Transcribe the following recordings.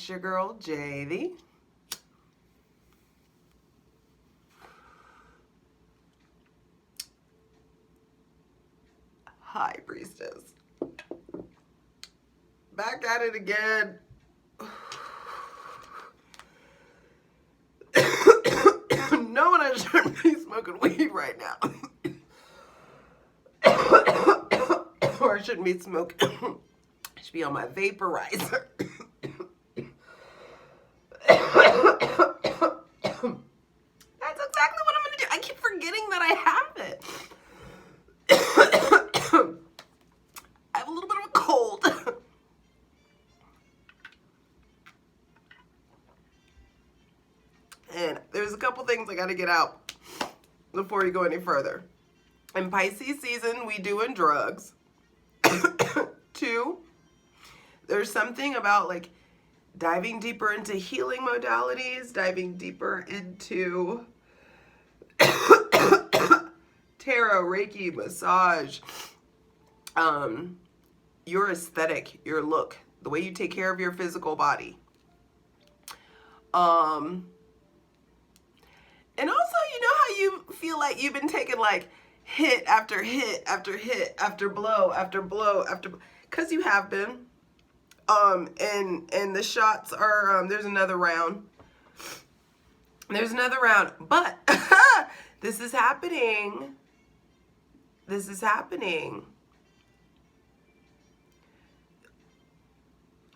It's your girl, Javy. Hi, Priestess. Back at it again. Knowing I shouldn't be smoking weed right now. Or I shouldn't be smoking. I should be on my vaporizer. That's exactly what I'm going to do. I keep forgetting that I have it. I have a little bit of a cold. And there's a couple things I got to get out before you go any further. In Pisces season, we doing drugs. 2, there's something about like diving deeper into healing modalities, diving deeper into tarot, Reiki, massage, your aesthetic, your look, the way you take care of your physical body. And also, you know how you feel like you've been taking like hit after hit after hit after blow after blow after, because you have been. And the shots are, there's another round. There's another round, but this is happening. This is happening.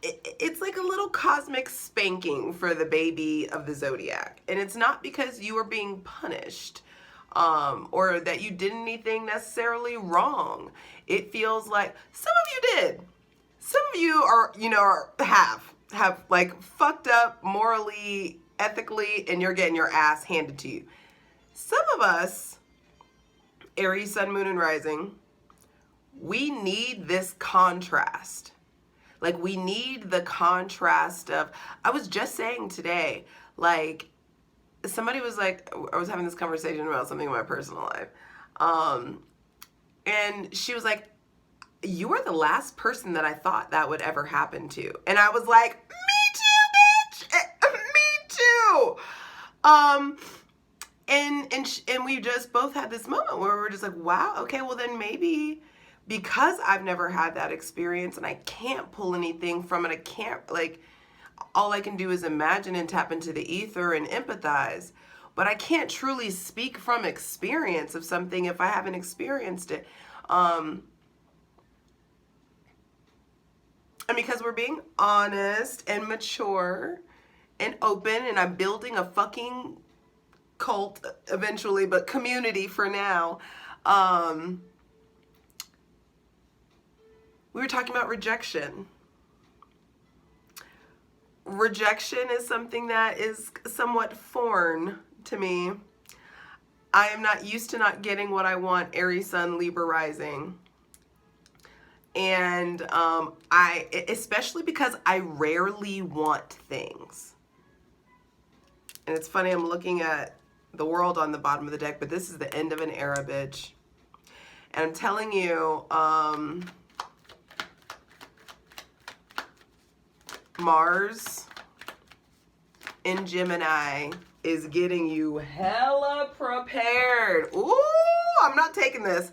It's like a little cosmic spanking for the baby of the zodiac. And it's not because you are being punished or that you did anything necessarily wrong. It feels like some of you did. Some of you are, you know, have like fucked up morally, ethically, and you're getting your ass handed to you. Some of us, Aries, Sun, Moon, and Rising, we need this contrast. Like, we need the contrast of, I was just saying today, like, somebody was like, I was having this conversation about something in my personal life. And she was like, you are the last person that I thought that would ever happen to. And I was like, me too, bitch. Me too. And we just both had this moment where we were just like, wow, okay, well then maybe because I've never had that experience and I can't pull anything from it, I can't, like, all I can do is imagine and tap into the ether and empathize. But I can't truly speak from experience of something if I haven't experienced it. And because we're being honest and mature and open, and I'm building a fucking cult eventually, but community for now, we were talking about rejection. Rejection is something that is somewhat foreign to me. I am not used to not getting what I want, Aries, Sun, Libra, Rising. And especially because I rarely want things. And it's funny, I'm looking at the world on the bottom of the deck, but this is the end of an era, bitch. And I'm telling you, Mars in Gemini is getting you hella prepared. Ooh, I'm not taking this.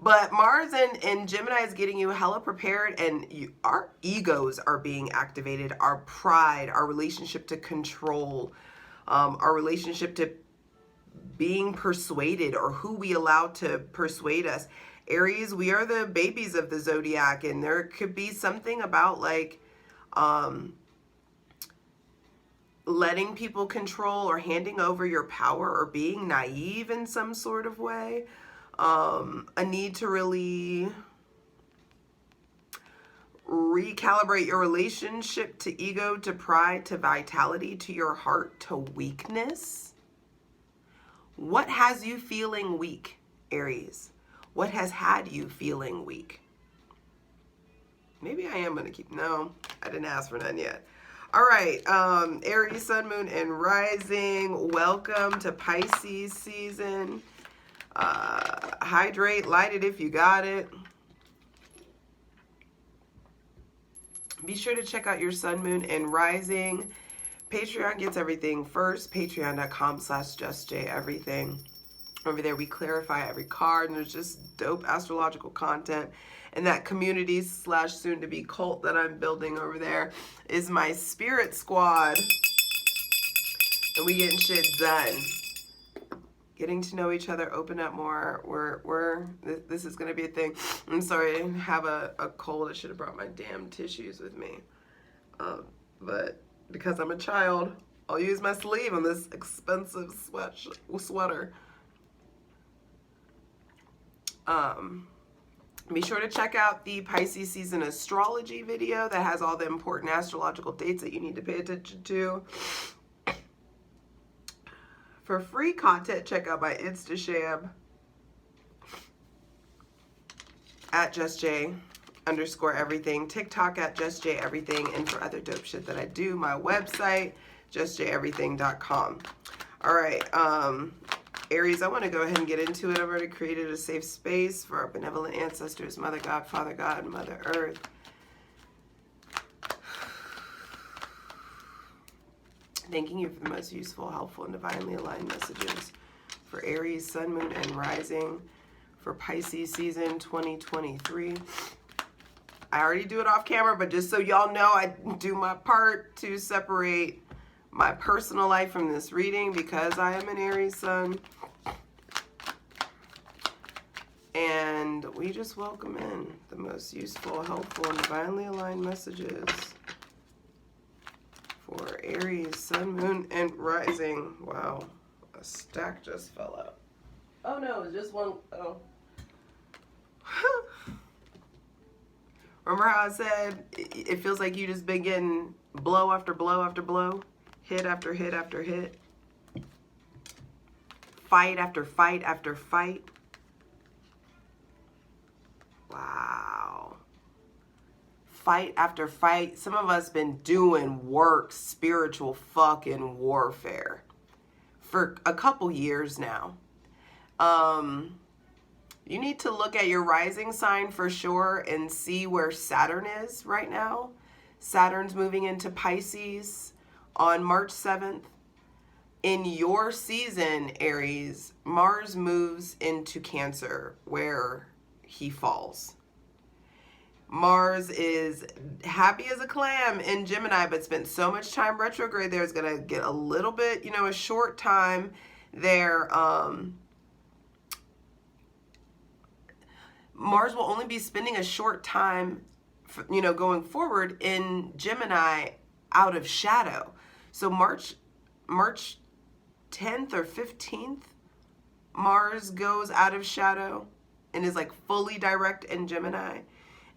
But Mars in Gemini is getting you hella prepared, and our egos are being activated, our pride, our relationship to control, our relationship to being persuaded, or who we allow to persuade us. Aries, we are the babies of the zodiac, and there could be something about like letting people control or handing over your power or being naive in some sort of way. A need to really recalibrate your relationship to ego, to pride, to vitality, to your heart, to weakness. What has you feeling weak, Aries? What has had you feeling weak? Maybe I am going to keep... No, I didn't ask for none yet. All right, Aries, Sun, Moon, and Rising. Welcome to Pisces season. Hydrate, light it if you got it. Be sure to check out your sun, moon, and rising. Patreon gets everything first. Patreon.com/justjeverything. Over there, we clarify every card, and there's just dope astrological content. And that community / soon to be cult that I'm building over there is my spirit squad. And we getting shit done. Getting to know each other, open up more. This is gonna be a thing. I'm sorry, I didn't have a cold. I should have brought my damn tissues with me. But because I'm a child, I'll use my sleeve on this expensive sweater. Be sure to check out the Pisces season astrology video that has all the important astrological dates that you need to pay attention to. For free content, check out my Instagram at justj_everything, TikTok at justjeverything, and for other dope shit that I do, my website, justjeverything.com. All right, Aries, I want to go ahead and get into it. I've already created a safe space for our benevolent ancestors, Mother God, Father God, and Mother Earth. Thanking you for the most useful, helpful, and divinely aligned messages for Aries, Sun, Moon, and Rising for Pisces season 2023. I already do it off camera, but just so y'all know, I do my part to separate my personal life from this reading because I am an Aries Sun. And we just welcome in the most useful, helpful, and divinely aligned messages for Aries, Sun, Moon, and Rising. Wow, a stack just fell out. Oh no, it's just one. Oh. Remember how I said it feels like you just been getting blow after blow after blow, hit after hit after hit, fight after fight after fight. Wow. Fight after fight. Some of us been doing work, spiritual fucking warfare for a couple years now. You need to look at your rising sign for sure and see where Saturn is right now. Saturn's moving into Pisces on March 7th. In your season, Aries, Mars moves into Cancer where he falls. Mars is happy as a clam in Gemini, but spent so much time retrograde there. It's going to get a little bit, a short time there. Mars will only be spending a short time, going forward in Gemini out of shadow. So March 10th or 15th, Mars goes out of shadow and is like fully direct in Gemini.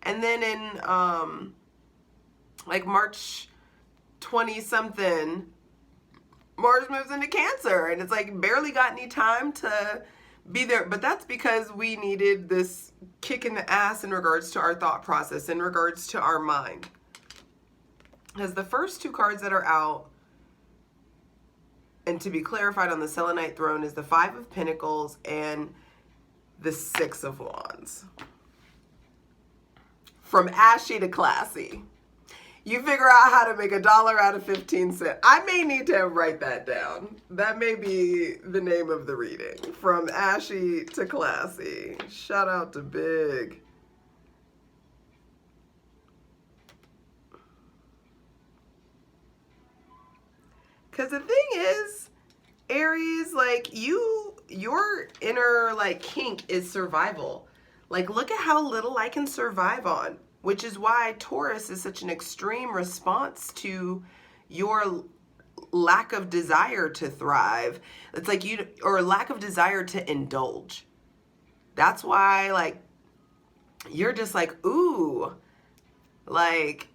And then in like March 20 something, Mars moves into Cancer, and it's like barely got any time to be there. But that's because we needed this kick in the ass in regards to our thought process, in regards to our mind. Because the first two cards that are out, and to be clarified on the Selenite throne, is the Five of Pentacles and the Six of Wands. From ashy to classy. You figure out how to make $1 out of 15 cents. I may need to write that down. That may be the name of the reading. From ashy to classy. Shout out to Big. Because the thing is, Aries, like your inner like kink is survival. Like, look at how little I can survive on, which is why Taurus is such an extreme response to your lack of desire to thrive. It's like or lack of desire to indulge. That's why, like, you're just like, ooh, like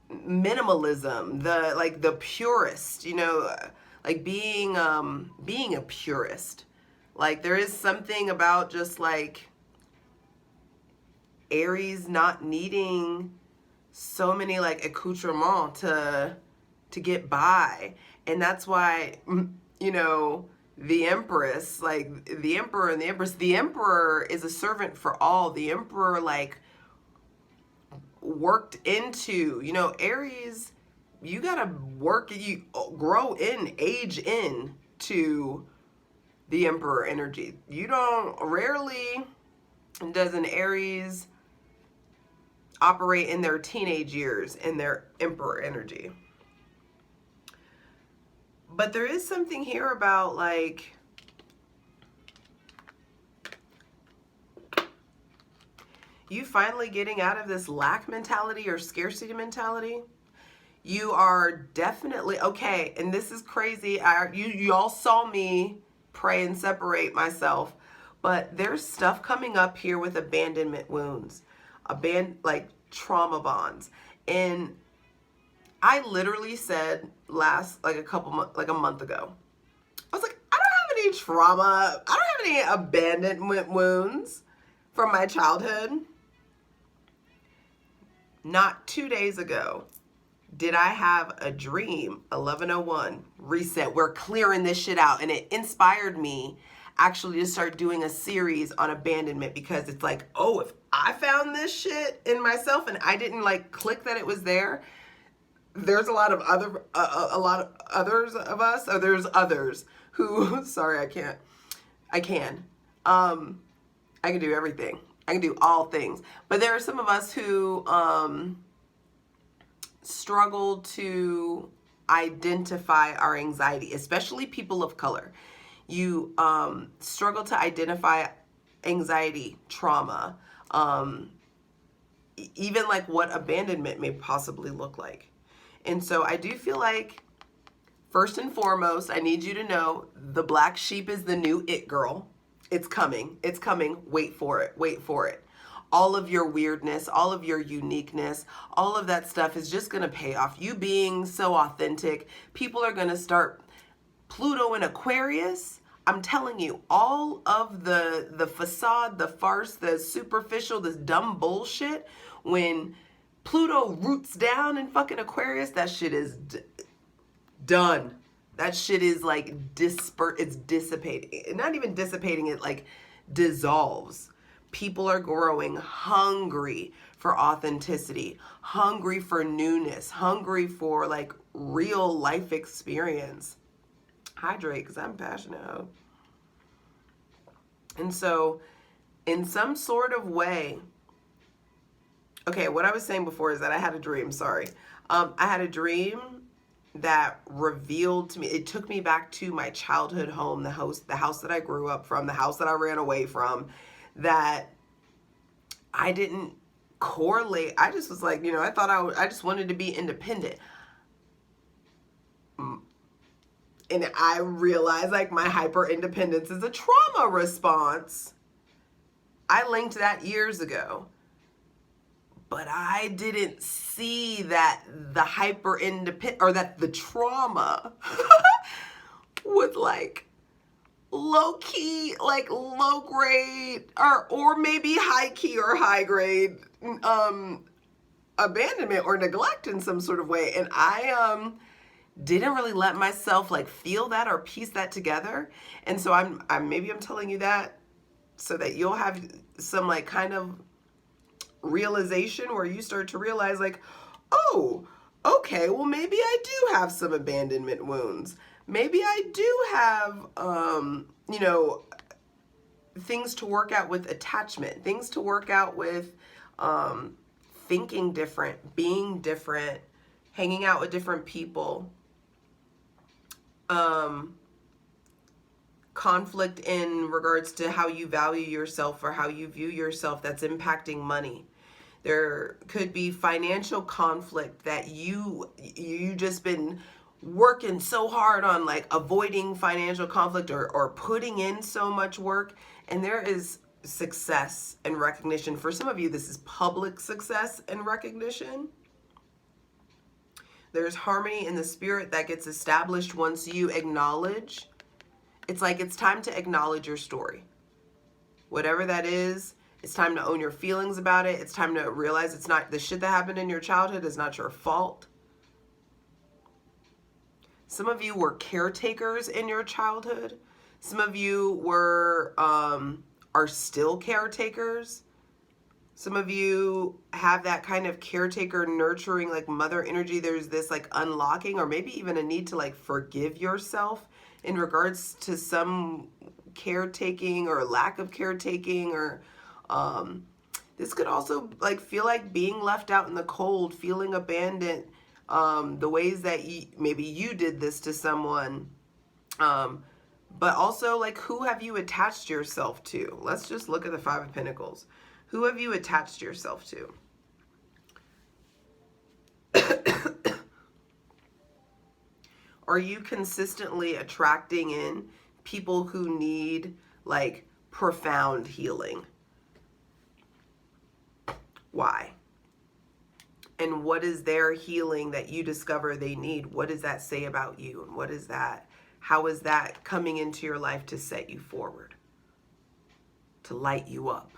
minimalism, the purist, like being a purist. Like, there is something about just like Aries not needing so many like accoutrements to get by. And that's why, the Empress, like the Emperor and the Empress, the Emperor is a servant for all. The Emperor like worked into, you know, Aries, you gotta work, you grow in, age in to the Emperor energy. You don't, rarely does an Aries operate in their teenage years in their Emperor energy. But there is something here about like, you finally getting out of this lack mentality or scarcity mentality. You are definitely, okay, and this is crazy. You all saw me pray and separate myself, but there's stuff coming up here with abandonment wounds, like trauma bonds. And I literally said like a month ago, I was like, I don't have any trauma. I don't have any abandonment wounds from my childhood. Not 2 days ago did I have a dream, 1101, reset. We're clearing this shit out. And it inspired me actually to start doing a series on abandonment, because it's like, oh, if I found this shit in myself and I didn't like click that it was there, there's a lot of others of us, or there's others who, sorry, I can do everything. I can do all things. But there are some of us who struggle to identify our anxiety, especially people of color. You struggle to identify anxiety, trauma, even like what abandonment may possibly look like. And so I do feel like, first and foremost, I need you to know the black sheep is the new it girl. It's coming. It's coming. Wait for it. Wait for it. All of your weirdness, all of your uniqueness, all of that stuff is just going to pay off. You being so authentic, people are going to start. Pluto in Aquarius, I'm telling you, all of the facade, the farce, the superficial, this dumb bullshit, when Pluto roots down in fucking Aquarius, that shit is done. That shit is like it's dissipating. Not even dissipating, it like dissolves. People are growing hungry for authenticity, hungry for newness, hungry for like real life experience. Hydrate, because I'm passionate. And so, in some sort of way, okay, what I was saying before is that I had a dream, sorry. I had a dream that revealed to me, it took me back to my childhood home, the house that I grew up from, the house that I ran away from, that I didn't correlate. I just was like, you know, I just wanted to be independent. And I realized like my hyper independence is a trauma response. I linked that years ago. But I didn't see that the hyper independent, or that the trauma was like low key, like low grade, or maybe high key or high grade abandonment or neglect in some sort of way. And I didn't really let myself like feel that or piece that together. And so maybe I'm telling you that so that you'll have some like kind of realization where you start to realize like, oh, okay, well maybe I do have some abandonment wounds. Maybe I do have, you know, things to work out with attachment, things to work out with thinking different, being different, hanging out with different people. Conflict in regards to how you value yourself or how you view yourself that's impacting money. There could be financial conflict that you just been working so hard on, like avoiding financial conflict or putting in so much work, and there is success and recognition. For some of you, this is public success and recognition. There's harmony in the spirit that gets established once you acknowledge. It's like it's time to acknowledge your story. Whatever that is, it's time to own your feelings about it. It's time to realize it's not the shit that happened in your childhood is not your fault. Some of you were caretakers in your childhood. Some of you were are still caretakers. Some of you have that kind of caretaker, nurturing, like mother energy. There's this like unlocking, or maybe even a need to like forgive yourself in regards to some caretaking or lack of caretaking, or this could also like feel like being left out in the cold, feeling abandoned, the ways that maybe you did this to someone, but also like who have you attached yourself to? Let's just look at the Five of Pentacles. Who have you attached yourself to? Are you consistently attracting in people who need like profound healing? Why? And what is their healing that you discover they need? What does that say about you? And what is that? How is that coming into your life to set you forward? To light you up?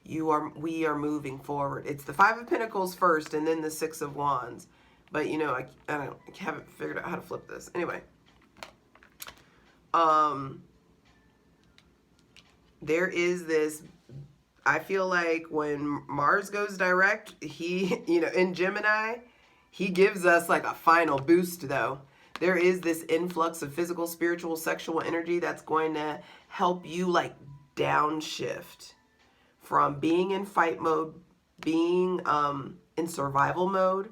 We are moving forward. It's the Five of Pentacles first and then the Six of Wands. But you know, I haven't figured out how to flip this. Anyway. There is this, I feel like when Mars goes direct, he, you know, in Gemini, he gives us like a final boost though. There is this influx of physical, spiritual, sexual energy that's going to help you like downshift from being in fight mode, being in survival mode.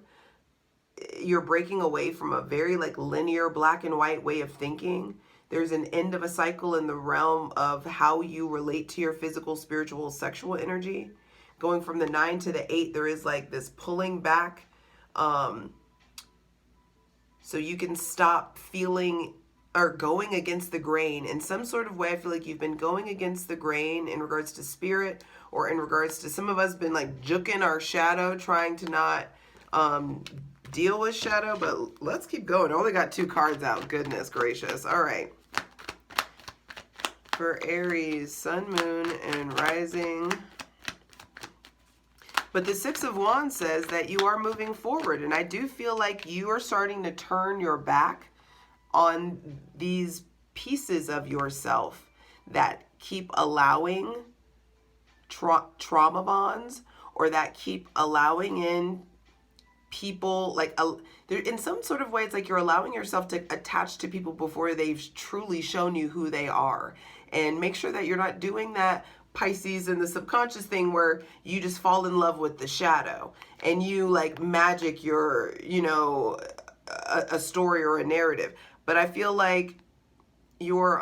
You're breaking away from a very like linear black and white way of thinking. There's an end of a cycle in the realm of how you relate to your physical, spiritual, sexual energy. Going from the 9 to the 8, there is like this pulling back. So you can stop feeling or going against the grain in some sort of way. I feel like you've been going against the grain in regards to spirit, or in regards to some of us been like juking our shadow, trying to not deal with shadow. But let's keep going. I only got 2 cards out. Goodness gracious. All right. For Aries, Sun, Moon, and Rising. But the Six of Wands says that you are moving forward. And I do feel like you are starting to turn your back on these pieces of yourself that keep allowing trauma bonds, or that keep allowing in people like in some sort of way. It's like you're allowing yourself to attach to people before they've truly shown you who they are. And make sure that you're not doing that Pisces in the subconscious thing where you just fall in love with the shadow and you like magic your, you know, a story or a narrative. But I feel like you're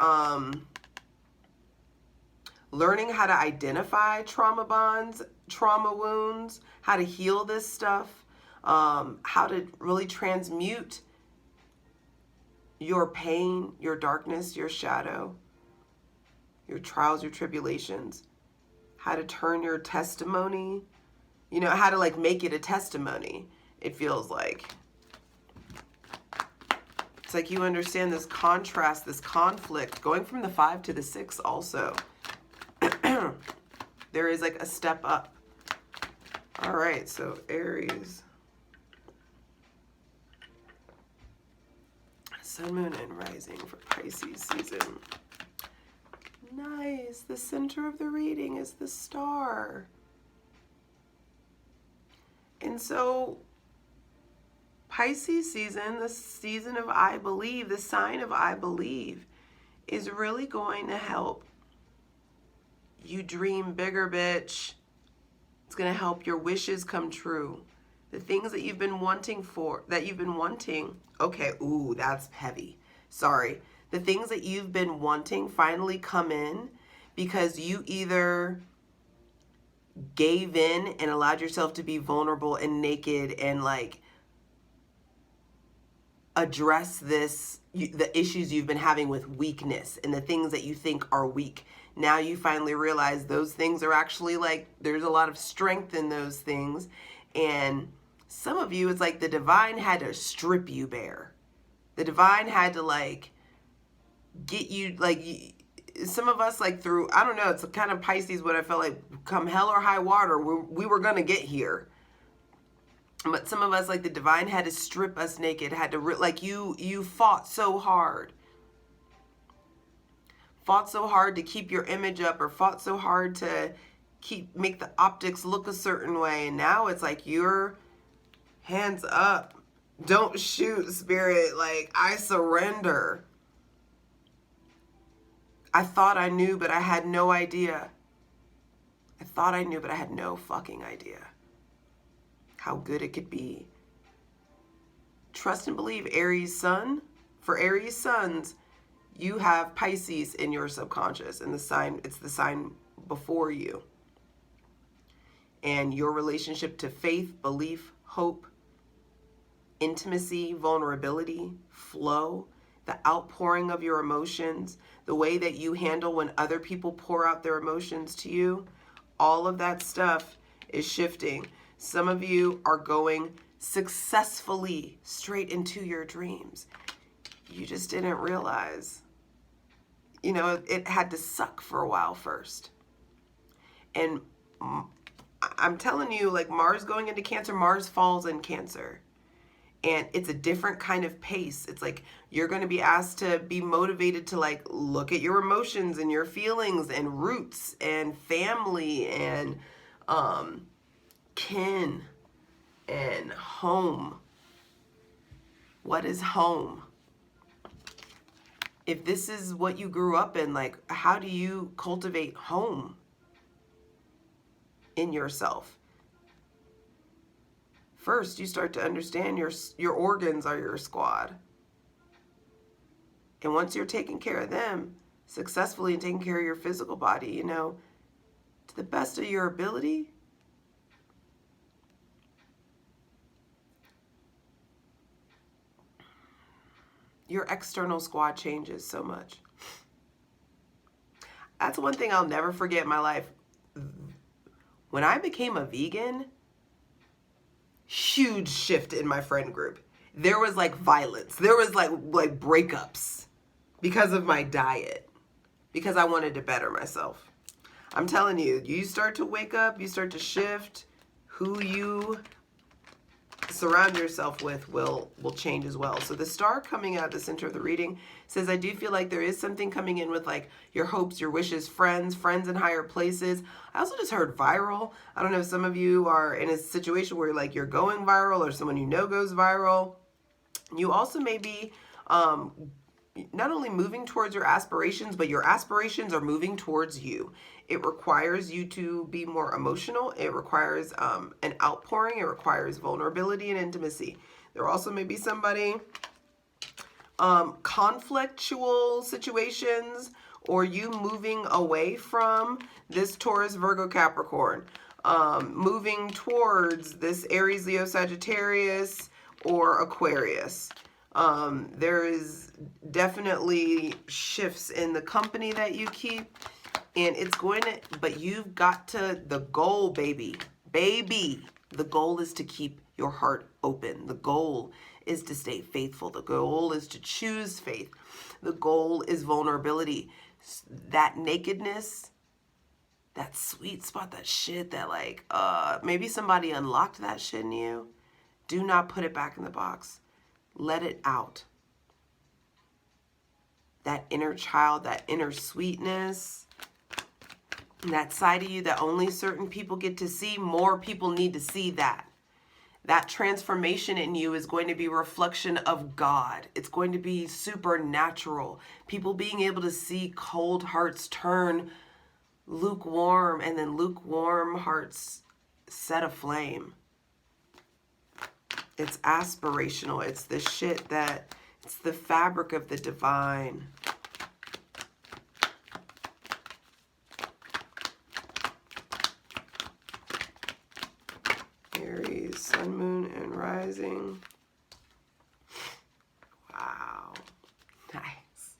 learning how to identify trauma bonds, trauma wounds, how to heal this stuff, how to really transmute your pain, your darkness, your shadow, your trials, your tribulations, how to turn your testimony, you know, how to like make it a testimony. It feels like it's like you understand this contrast, this conflict, going from the 5 to the 6 also. There is like a step up. All right, so Aries, Sun, Moon, and Rising for Pisces season. Nice. The center of the reading is the star. And so Pisces season, the season of I believe, the sign of I believe, is really going to help you dream bigger, bitch. It's going to help your wishes come true. The things that you've been wanting Okay, ooh, that's heavy. Sorry. The things that you've been wanting finally come in because you either gave in and allowed yourself to be vulnerable and naked and like address the issues you've been having with weakness and the things that you think are weak. Now you finally realize those things are actually like, there's a lot of strength in those things. And some of you, it's like the divine had to strip you bare. The divine had to like get you, like some of us like through, I don't know, it's kind of Pisces what I felt like, come hell or high water, we were going to get here. But some of us, like the divine had to strip us naked, had to, like you fought so hard. fought so hard to keep your image up, or fought so hard to make the optics look a certain way, and now it's like you're hands up. Don't shoot, Spirit. Like, I surrender. I thought I knew, but I had no idea. I thought I knew, but I had no fucking idea how good it could be. Trust and believe, Aries Sun. For Aries Suns, you have Pisces in your subconscious, and it's the sign before you. And your relationship to faith, belief, hope, intimacy, vulnerability, flow, the outpouring of your emotions, the way that you handle when other people pour out their emotions to you, all of that stuff is shifting. Some of you are going successfully straight into your dreams. You just didn't realize. You know, it had to suck for a while first. And I'm telling you, like, Mars going into Cancer, Mars falls in Cancer. And it's a different kind of pace. It's like you're going to be asked to be motivated to, like, look at your emotions and your feelings and roots and family and kin and home. What is home? If this is what you grew up in, like, how do you cultivate home in yourself? First, you start to understand your organs are your squad. And once you're taking care of them successfully and taking care of your physical body, you know, to the best of your ability, your external squad changes so much. That's one thing I'll never forget in my life. When I became a vegan, huge shift in my friend group. There was like violence. There was like breakups because of my diet, because I wanted to better myself. I'm telling you, you start to wake up, you start to shift. Who you surround yourself with will change as well. So the star coming out at the center of the reading says, I do feel like there is something coming in with like your hopes, your wishes, friends in higher places. I also just heard viral. I don't know if some of you are in a situation where like you're going viral or someone you know goes viral. You also may be not only moving towards your aspirations, but your aspirations are moving towards you. It requires you to be more emotional. It requires an outpouring. It requires vulnerability and intimacy. There also may be somebody, conflictual situations, or you moving away from this Taurus, Virgo, Capricorn, moving towards this Aries, Leo, Sagittarius, or Aquarius. There is definitely shifts in the company that you keep, and it's going to, but you've got to, the goal, baby, the goal is to keep your heart open. The goal is to stay faithful. The goal is to choose faith. The goal is vulnerability. That nakedness, that sweet spot, that shit that like, maybe somebody unlocked that shit in you. Do not put it back in the box. Let it out. That inner child, that inner sweetness, that side of you that only certain people get to see, more people need to see that. That transformation in you is going to be a reflection of God. It's going to be supernatural. People being able to see cold hearts turn lukewarm, and then lukewarm hearts set aflame. It's aspirational. It's the shit that, it's the fabric of the divine. Aries, sun, moon, and rising. Wow. Nice.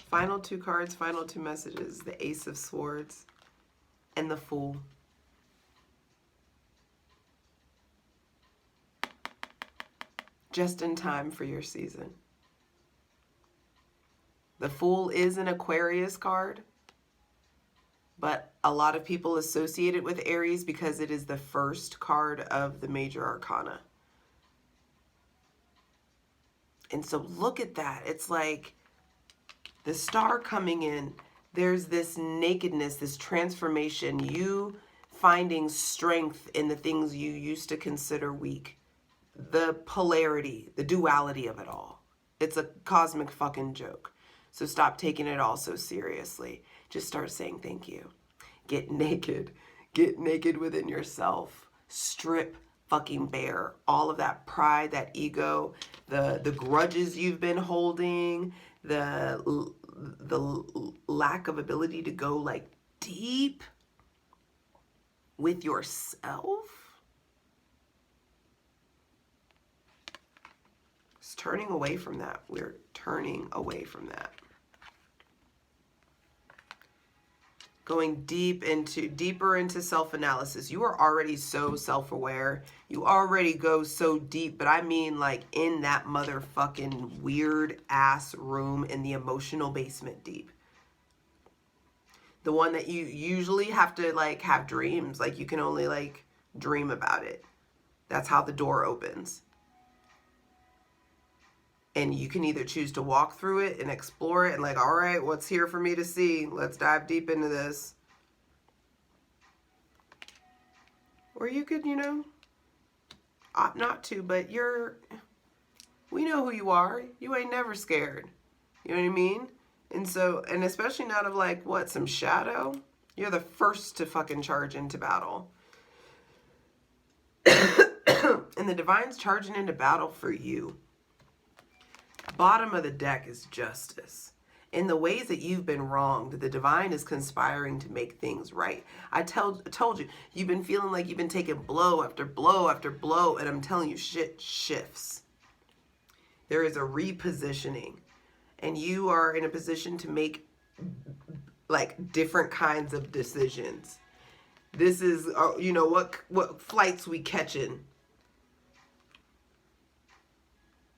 Final two cards, final two messages. The Ace of Swords and the Fool. Just in time for your season. The Fool is an Aquarius card, but a lot of people associate it with Aries because it is the first card of the major arcana. And so look at that. It's like The star coming in, there's this nakedness, this transformation, you finding strength in the things you used to consider weak. The polarity, the duality of it all. It's a cosmic fucking joke. So stop taking it all so seriously. Just start saying thank you. Get naked. Get naked within yourself. Strip fucking bare all of that pride, that ego, the grudges you've been holding, the lack of ability to go like deep with yourself. It's turning away from that. We're turning away from that. Going deeper into self-analysis. You are already so self-aware. You already go so deep, but I mean like in that motherfucking weird ass room in the emotional basement deep. The one that you usually have to like have dreams. Like you can only like dream about it. That's how the door opens. And you can either choose to walk through it and explore it and like, all right, what's here for me to see? Let's dive deep into this. Or you could, you know, opt not to, but we know who you are. You ain't never scared. You know what I mean? And so, and especially not of like, what, some shadow? You're the first to fucking charge into battle. And the divine's charging into battle for you. Bottom of the deck is justice. In the ways that you've been wronged, the divine is conspiring to make things right. I told you, you've been feeling like you've been taking blow after blow after blow, and I'm telling you, shit shifts. There is a repositioning, and you are in a position to make like different kinds of decisions. This is, you know, what flights we catching.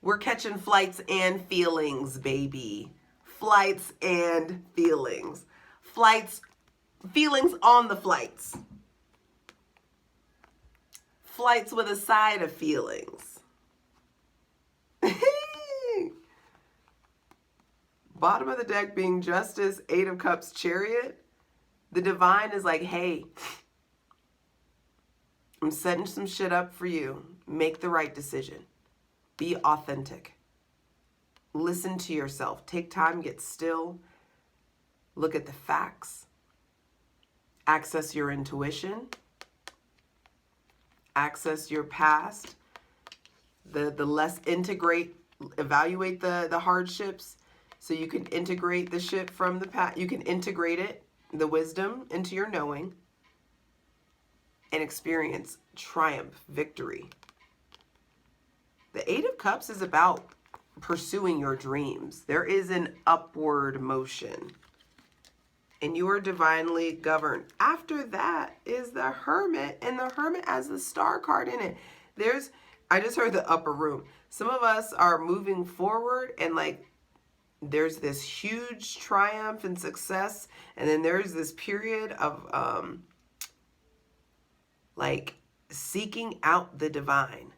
We're catching flights and feelings, baby. Flights and feelings. Feelings on the flights. Flights with a side of feelings. Bottom of the deck being justice, 8 of cups, chariot. The divine is like, hey, I'm setting some shit up for you. Make the right decision. Be authentic. Listen to yourself. Take time, get still. Look at the facts. Access your intuition. Access your past. The less evaluate the hardships so you can integrate the shit from the past. You can integrate it, the wisdom, into your knowing and experience triumph, victory. The 8 of Cups is about pursuing your dreams. There is an upward motion. And you are divinely governed. After that is the Hermit. And the Hermit has the Star card in it. I just heard the upper room. Some of us are moving forward and like there's this huge triumph and success. And then there's this period of like seeking out the divine.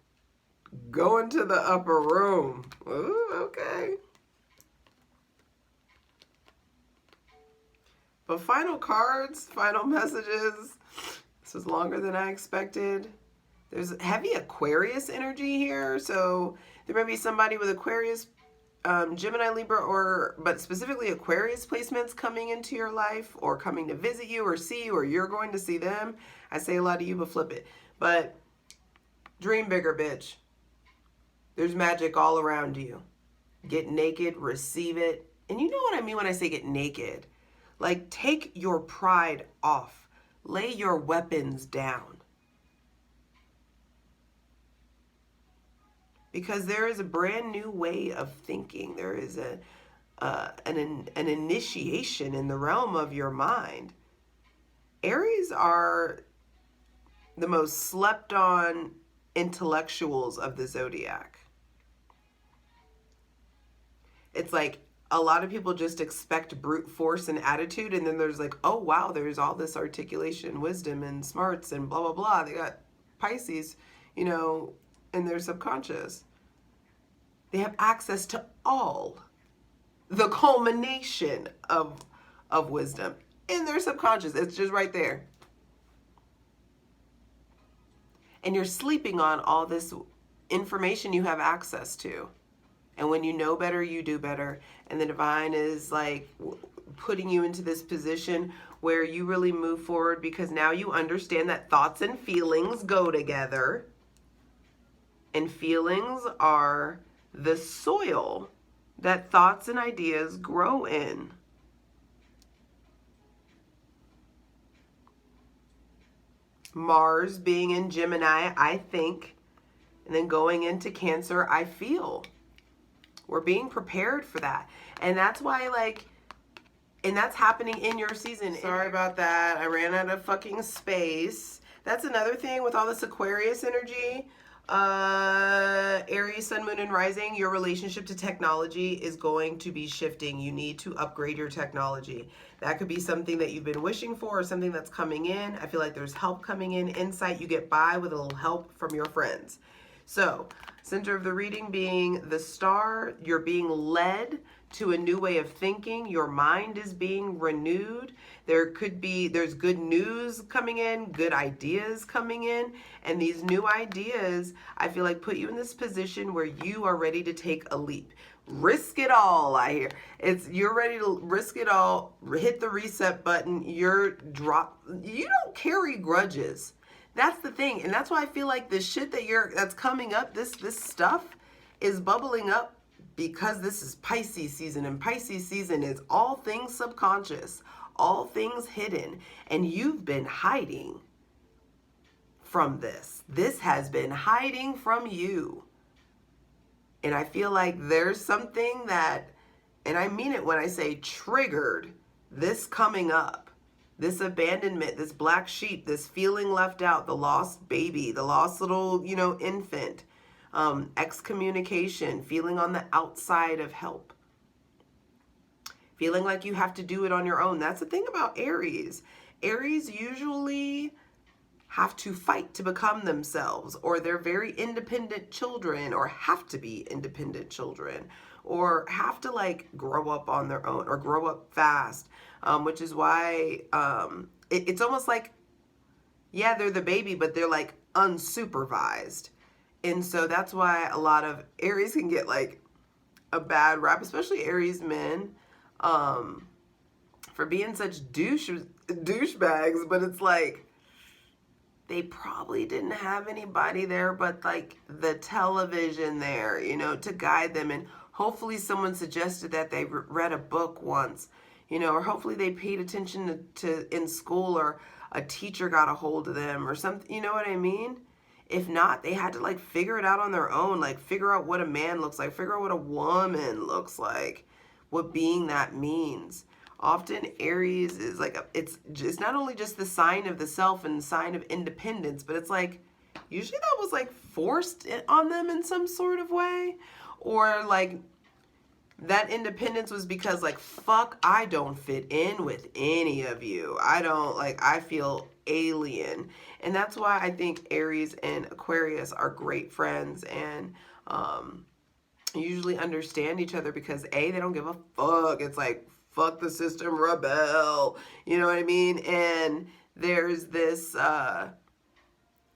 Going to the upper room. Ooh, okay. But final cards, final messages. This was longer than I expected. There's heavy Aquarius energy here. So there may be somebody with Aquarius, Gemini, Libra, but specifically Aquarius placements coming into your life or coming to visit you or see you or you're going to see them. I say a lot of you, but flip it. But dream bigger, bitch. There's magic all around you. Get naked, receive it. And you know what I mean when I say get naked? Like, take your pride off. Lay your weapons down. Because there is a brand new way of thinking. There is an initiation in the realm of your mind. Aries are the most slept on intellectuals of the zodiac. It's like a lot of people just expect brute force and attitude, and then there's like, oh wow, there's all this articulation, wisdom, and smarts, and blah, blah, blah. They got Pisces, you know, in their subconscious. They have access to all. the culmination of wisdom in their subconscious. It's just right there. And you're sleeping on all this information you have access to. And when you know better, you do better. And the divine is like putting you into this position where you really move forward, because now you understand that thoughts and feelings go together. And feelings are the soil that thoughts and ideas grow in. Mars being in Gemini, I think, and then going into Cancer, I feel. We're being prepared for that. And that's why, like, and that's happening in your season. Sorry about that. I ran out of fucking space. That's another thing with all this Aquarius energy. Aries, Sun, Moon, and Rising, your relationship to technology is going to be shifting. You need to upgrade your technology. That could be something that you've been wishing for, or something that's coming in. I feel like there's help coming in, insight. You get by with a little help from your friends. So, center of the reading being the star, you're being led to a new way of thinking. Your mind is being renewed. There's good news coming in, good ideas coming in. And these new ideas, I feel like, put you in this position where you are ready to take a leap. Risk it all, I hear. You're ready to risk it all, hit the reset button. You don't carry grudges. That's the thing. And that's why I feel like the shit that's coming up, this stuff is bubbling up, because this is Pisces season, and Pisces season is all things subconscious, all things hidden, and you've been hiding from this. This has been hiding from you. And I feel like there's something that, and I mean it when I say triggered, this coming up, this abandonment, this black sheep, this feeling left out, the lost baby, the lost little, infant, excommunication, feeling on the outside of help, feeling like you have to do it on your own. That's the thing about Aries. Aries usually have to fight to become themselves, or they're very independent children, or have to be independent children, or have to like grow up on their own, or grow up fast, which is why it's almost like, yeah, they're the baby, but they're like unsupervised. And so that's why a lot of Aries can get like a bad rap, especially Aries men, for being such douchebags. But it's like, they probably didn't have anybody there but like the television there, to guide them. And hopefully someone suggested that they read a book once, or hopefully they paid attention to in school, or a teacher got a hold of them or something, you know what I mean? If not, they had to like figure it out on their own, like figure out what a man looks like, figure out what a woman looks like, what being that means. Often Aries is like, it's not only just the sign of the self and the sign of independence, but it's like, usually that was like forced on them in some sort of way. Or like that independence was because like, fuck, I don't fit in with any of you. I feel alien. And that's why I think Aries and Aquarius are great friends, and usually understand each other, because they don't give a fuck. It's like, fuck the system, rebel. You know what I mean? And there's this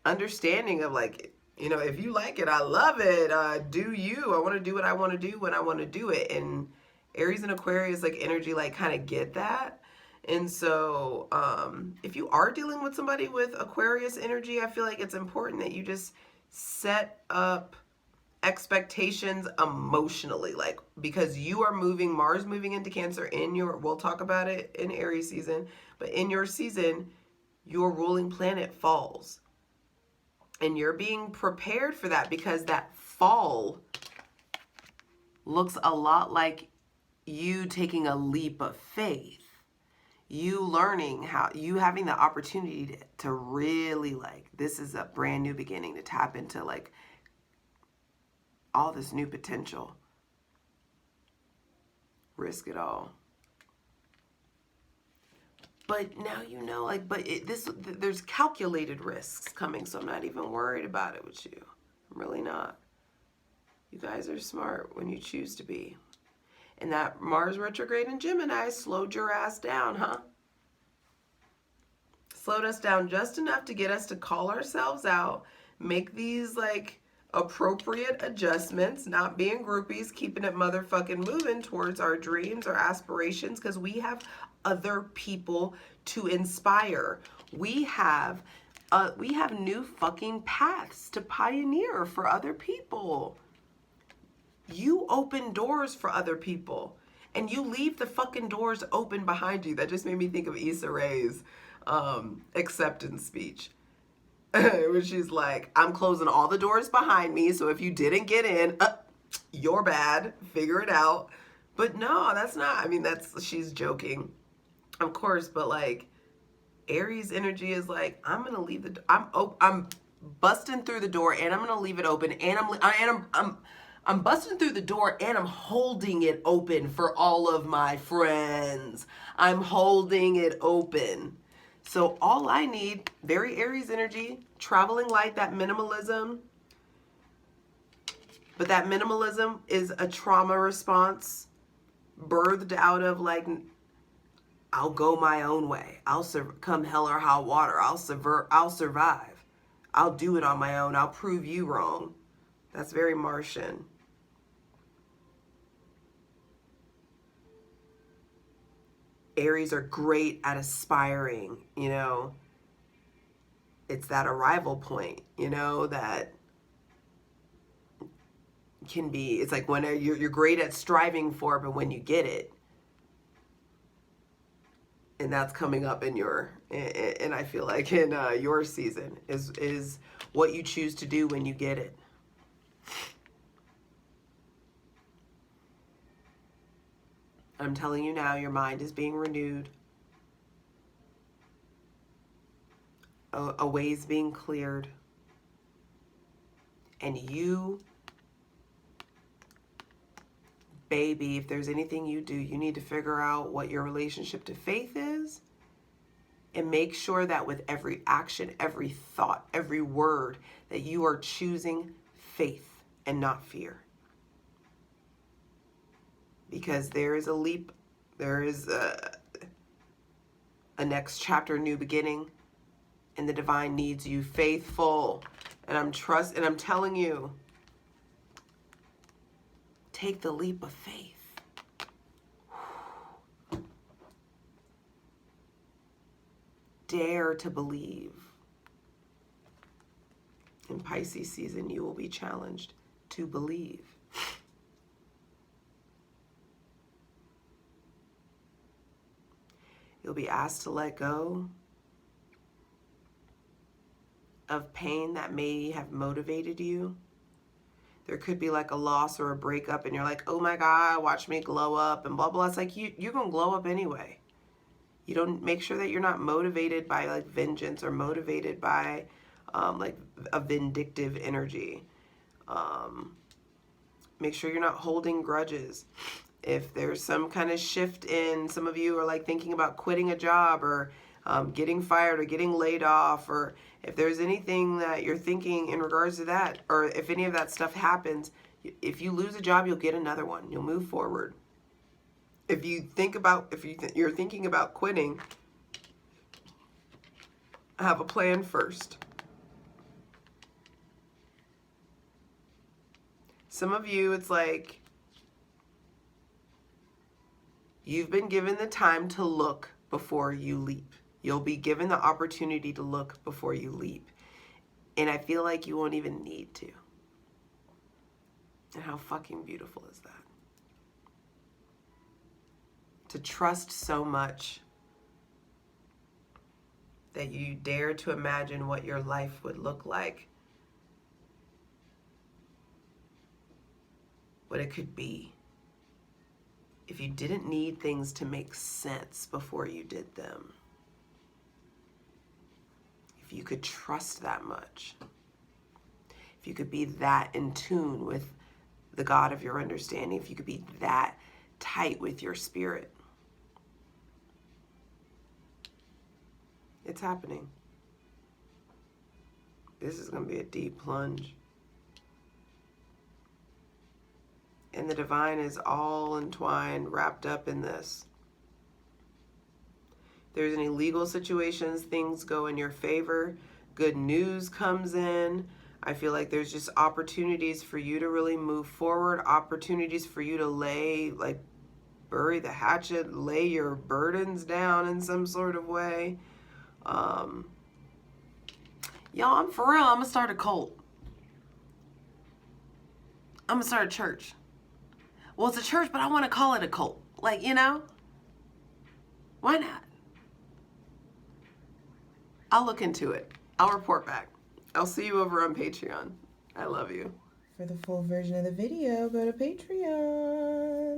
understanding of like, if you like it, I love it. Do you? I want to do what I want to do when I want to do it. And Aries and Aquarius like energy like kind of get that. And so if you are dealing with somebody with Aquarius energy, I feel like it's important that you just set up expectations emotionally, like, because you are moving, Mars moving into Cancer we'll talk about it in Aries season, but in your season, your ruling planet falls. And you're being prepared for that, because that fall looks a lot like you taking a leap of faith. You learning you having the opportunity to really like, this is a brand new beginning, to tap into like all this new potential. Risk it all. But now like, but there's calculated risks coming, so I'm not even worried about it with you. I'm really not. You guys are smart when you choose to be. And that Mars retrograde in Gemini slowed your ass down, huh? Slowed us down just enough to get us to call ourselves out, make these like appropriate adjustments, not being groupies, keeping it motherfucking moving towards our dreams, our aspirations, because we have other people to inspire. We have new fucking paths to pioneer for other people. You open doors for other people, and you leave the fucking doors open behind you. That just made me think of Issa Rae's acceptance speech. Where she's like, I'm closing all the doors behind me, so if you didn't get in, you're bad, figure it out. But no, that's not, I mean, she's joking, of course, but like, Aries energy is like, I'm gonna leave I'm busting through the door, and I'm gonna leave it open, and I'm busting through the door, and I'm holding it open for all of my friends. I'm holding it open. So all I need, very Aries energy, traveling light, that minimalism. But that minimalism is a trauma response birthed out of like, I'll go my own way. I'll come hell or high water. I'll survive. I'll do it on my own. I'll prove you wrong. That's very Martian. Aries are great at aspiring, you know. It's that arrival point, you know, that can be, it's like when you're great at striving for it, but when you get it, and that's coming up in your, and I feel like in your season is what you choose to do when you get it. I'm telling you now, your mind is being renewed. A way's being cleared. And you, baby, if there's anything you do, you need to figure out what your relationship to faith is, and make sure that with every action, every thought, every word, that you are choosing faith and not fear. Because there is a leap, there is a next chapter, new beginning, and the divine needs you faithful. And I'm telling you, take the leap of faith. Dare to believe. In Pisces season, you will be challenged to believe. You'll be asked to let go of pain that may have motivated you. There could be like a loss or a breakup, and you're like, oh my God, watch me glow up and blah, blah. It's like, you're going to glow up anyway. You don't, make sure that you're not motivated by like vengeance or motivated by like a vindictive energy. Make sure you're not holding grudges. If there's some kind of shift in, some of you are like thinking about quitting a job or getting fired or getting laid off, or if there's anything that you're thinking in regards to that, or if any of that stuff happens, if you lose a job, you'll get another one. You'll move forward. If you think about, you're thinking about quitting, have a plan first. Some of you, it's like, you've been given the time to look before you leap. You'll be given the opportunity to look before you leap. And I feel like you won't even need to. And how fucking beautiful is that? To trust so much that you dare to imagine what your life would look like. What it could be. If you didn't need things to make sense before you did them. If you could trust that much. If you could be that in tune with the God of your understanding. If you could be that tight with your spirit. It's happening. This is going to be a deep plunge. And the divine is all entwined, wrapped up in this. If there's any legal situations, things go in your favor. Good news comes in. I feel like there's just opportunities for you to really move forward, opportunities for you to bury the hatchet, lay your burdens down in some sort of way. Y'all, I'm for real. I'm going to start a cult. I'm going to start a church. Well, it's a church, but I want to call it a cult. Like, you know? Why not? I'll look into it. I'll report back. I'll see you over on Patreon. I love you. For the full version of the video, go to Patreon.